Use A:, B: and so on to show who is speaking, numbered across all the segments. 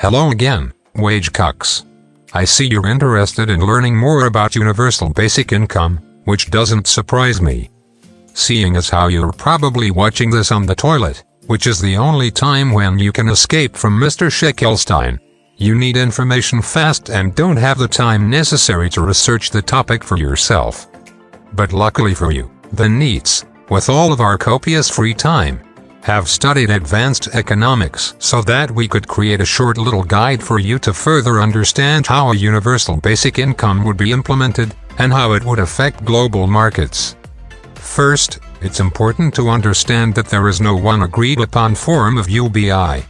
A: Hello again, wage cucks. I see you're interested in learning more about universal basic income, which doesn't surprise me. Seeing as how you're probably watching this on the toilet, which is the only time when you can escape from Mr. Schickelstein. You need information fast and don't have the time necessary to research the topic for yourself. But luckily for you, the NEETs, with all of our copious free time, have studied advanced economics so that we could create a short little guide for you to further understand how a universal basic income would be implemented and how it would affect global markets. First, it's important to understand that there is no one agreed upon form of UBI.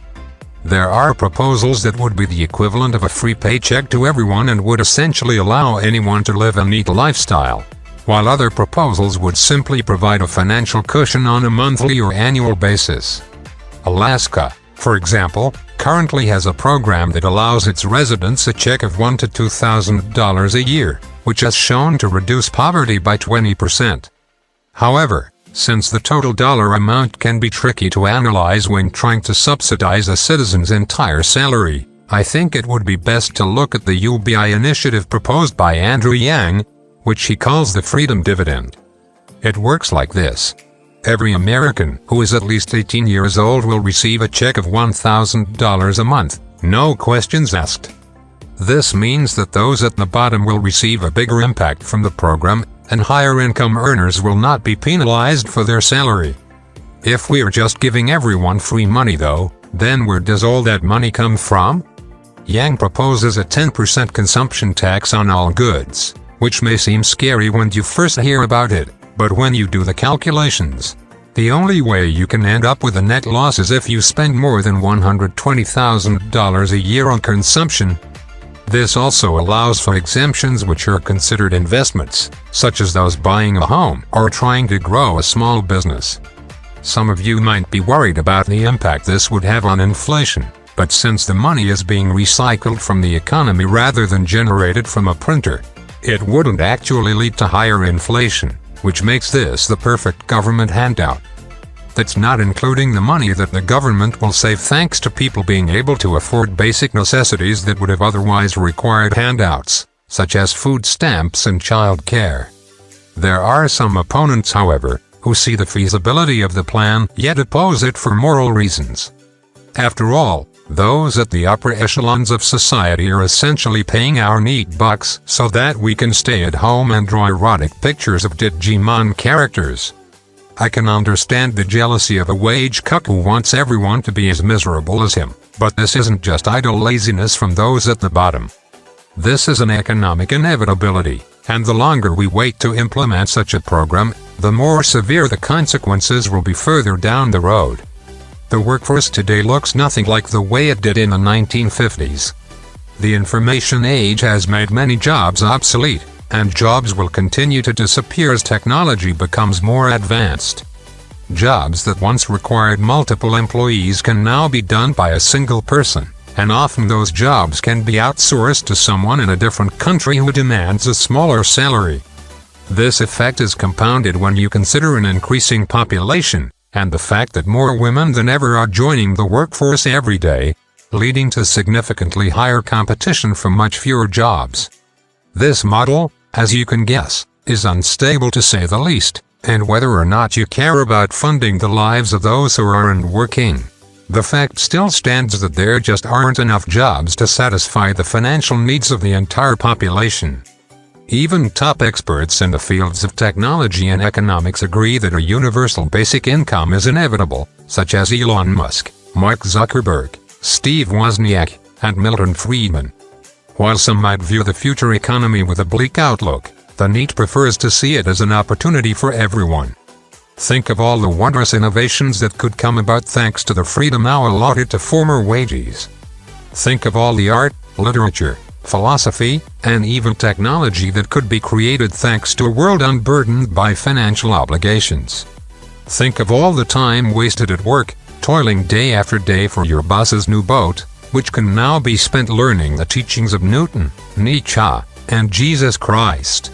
A: There are proposals that would be the equivalent of a free paycheck to everyone and would essentially allow anyone to live a neat lifestyle, while other proposals would simply provide a financial cushion on a monthly or annual basis. Alaska, for example, currently has a program that allows its residents a check of $1,000 to $2,000 a year, which has shown to reduce poverty by 20%. However, since the total dollar amount can be tricky to analyze when trying to subsidize a citizen's entire salary, I think it would be best to look at the UBI initiative proposed by Andrew Yang, which he calls the Freedom Dividend. It works like this. Every American who is at least 18 years old will receive a check of $1,000 a month, no questions asked. This means that those at the bottom will receive a bigger impact from the program, and higher income earners will not be penalized for their salary. If we are just giving everyone free money though, then where does all that money come from? Yang proposes a 10% consumption tax on all goods, which may seem scary when you first hear about it, but when you do the calculations, the only way you can end up with a net loss is if you spend more than $120,000 a year on consumption. This also allows for exemptions which are considered investments, such as those buying a home or trying to grow a small business. Some of you might be worried about the impact this would have on inflation, but since the money is being recycled from the economy rather than generated from a printer, it wouldn't actually lead to higher inflation, which makes this the perfect government handout. That's not including the money that the government will save thanks to people being able to afford basic necessities that would have otherwise required handouts, such as food stamps and child care. There are some opponents, however, who see the feasibility of the plan yet oppose it for moral reasons. After all, those at the upper echelons of society are essentially paying our neat bucks so that we can stay at home and draw erotic pictures of Digimon characters. I can understand the jealousy of a wage cuck who wants everyone to be as miserable as him, but this isn't just idle laziness from those at the bottom. This is an economic inevitability, and the longer we wait to implement such a program, the more severe the consequences will be further down the road. The workforce today looks nothing like the way it did in the 1950s. The information age has made many jobs obsolete, and jobs will continue to disappear as technology becomes more advanced. Jobs that once required multiple employees can now be done by a single person, and often those jobs can be outsourced to someone in a different country who demands a smaller salary. This effect is compounded when you consider an increasing population, and the fact that more women than ever are joining the workforce every day, leading to significantly higher competition for much fewer jobs. This model, as you can guess, is unstable to say the least, and whether or not you care about funding the lives of those who aren't working, the fact still stands that there just aren't enough jobs to satisfy the financial needs of the entire population. Even top experts in the fields of technology and economics agree that a universal basic income is inevitable, such as Elon Musk, Mark Zuckerberg, Steve Wozniak, and Milton Friedman. While some might view the future economy with a bleak outlook, the NEET prefers to see it as an opportunity for everyone. Think of all the wondrous innovations that could come about thanks to the freedom now allotted to former wagies. Think of all the art, literature, philosophy, and even technology that could be created thanks to a world unburdened by financial obligations. Think of all the time wasted at work, toiling day after day for your boss's new boat, which can now be spent learning the teachings of Newton, Nietzsche, and Jesus Christ.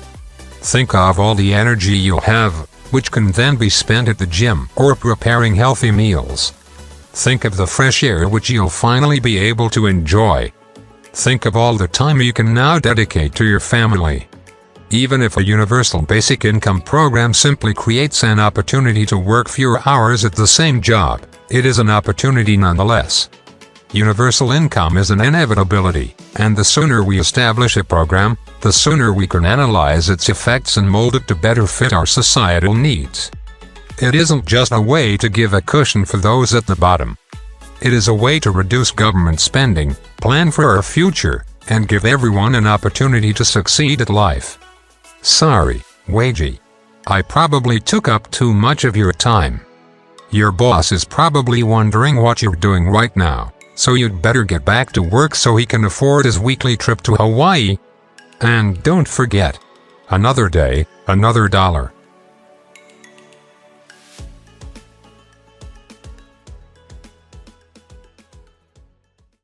A: Think of all the energy you'll have, which can then be spent at the gym or preparing healthy meals. Think of the fresh air which you'll finally be able to enjoy. Think of all the time you can now dedicate to your family. Even if a universal basic income program simply creates an opportunity to work fewer hours at the same job, it is an opportunity nonetheless. Universal income is an inevitability, and the sooner we establish a program, the sooner we can analyze its effects and mold it to better fit our societal needs. It isn't just a way to give a cushion for those at the bottom. It is a way to reduce government spending, plan for our future, and give everyone an opportunity to succeed at life. Sorry, Wagey. I probably took up too much of your time. Your boss is probably wondering what you're doing right now, so you'd better get back to work so he can afford his weekly trip to Hawaii. And don't forget, another day, another dollar.